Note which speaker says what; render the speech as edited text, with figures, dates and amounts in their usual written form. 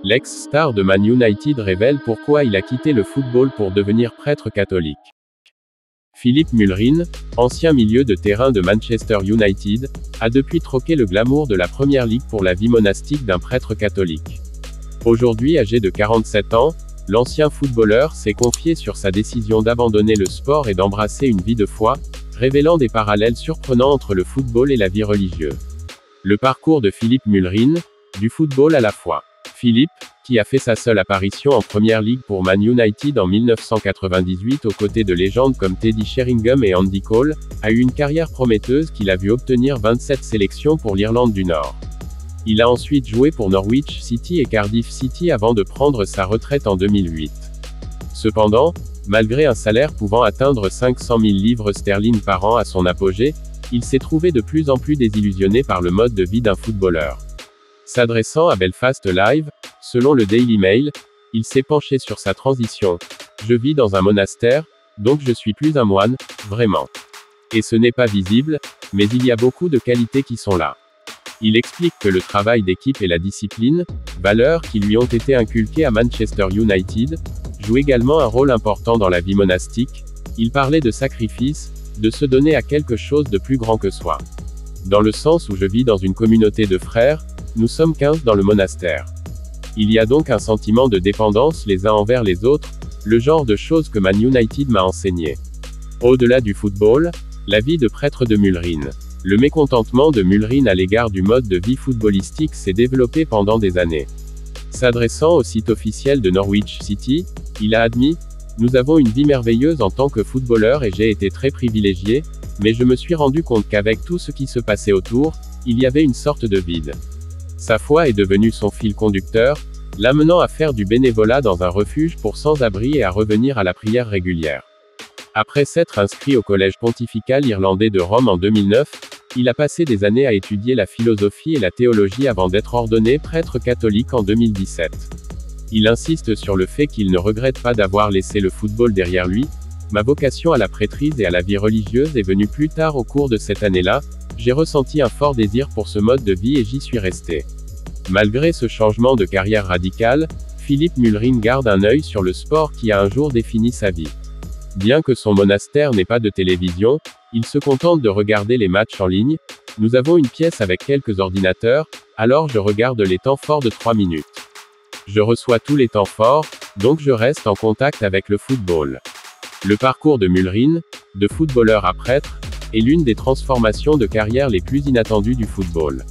Speaker 1: L'ex-star de Man United révèle pourquoi il a quitté le football pour devenir prêtre catholique. Philippe Mulrin, ancien milieu de terrain de Manchester United, a depuis troqué le glamour de la Premier League pour la vie monastique d'un prêtre catholique. Aujourd'hui âgé de 47 ans, l'ancien footballeur s'est confié sur sa décision d'abandonner le sport et d'embrasser une vie de foi, révélant des parallèles surprenants entre le football et la vie religieuse. Le parcours de Philippe Mulrin, du football à la foi. Philippe, qui a fait sa seule apparition en Premier League pour Man United en 1998 aux côtés de légendes comme Teddy Sheringham et Andy Cole, a eu une carrière prometteuse qui l'a vu obtenir 27 sélections pour l'Irlande du Nord. Il a ensuite joué pour Norwich City et Cardiff City avant de prendre sa retraite en 2008. Cependant, malgré un salaire pouvant atteindre 500 000 livres sterling par an à son apogée, il s'est trouvé de plus en plus désillusionné par le mode de vie d'un footballeur. S'adressant à Belfast Live, selon le Daily Mail, il s'est penché sur sa transition. « Je vis dans un monastère, donc je suis plus un moine, vraiment. Et ce n'est pas visible, mais il y a beaucoup de qualités qui sont là. » Il explique que le travail d'équipe et la discipline, valeurs qui lui ont été inculquées à Manchester United, jouent également un rôle important dans la vie monastique. Il parlait de sacrifice, de se donner à quelque chose de plus grand que soi. Dans le sens où je vis dans une communauté de frères, nous sommes 15 dans le monastère. Il y a donc un sentiment de dépendance les uns envers les autres, le genre de choses que Man United m'a enseigné. Au-delà du football, la vie de prêtre de Mulrin. Le mécontentement de Mulrin à l'égard du mode de vie footballistique s'est développé pendant des années. S'adressant au site officiel de Norwich City, il a admis « Nous avons une vie merveilleuse en tant que footballeur et j'ai été très privilégié, mais je me suis rendu compte qu'avec tout ce qui se passait autour, il y avait une sorte de vide. » Sa foi est devenue son fil conducteur, l'amenant à faire du bénévolat dans un refuge pour sans-abri et à revenir à la prière régulière. Après s'être inscrit au collège pontifical irlandais de Rome en 2009, il a passé des années à étudier la philosophie et la théologie avant d'être ordonné prêtre catholique en 2017. Il insiste sur le fait qu'il ne regrette pas d'avoir laissé le football derrière lui. « Ma vocation à la prêtrise et à la vie religieuse est venue plus tard au cours de cette année-là. J'ai ressenti un fort désir pour ce mode de vie et j'y suis resté. » Malgré ce changement de carrière radical, Philippe Mulrin garde un œil sur le sport qui a un jour défini sa vie. Bien que son monastère n'ait pas de télévision, il se contente de regarder les matchs en ligne. « Nous avons une pièce avec quelques ordinateurs, alors je regarde les temps forts de 3 minutes. Je reçois tous les temps forts, donc je reste en contact avec le football. » Le parcours de Mulrin, de footballeur à prêtre, est l'une des transformations de carrière les plus inattendues du football.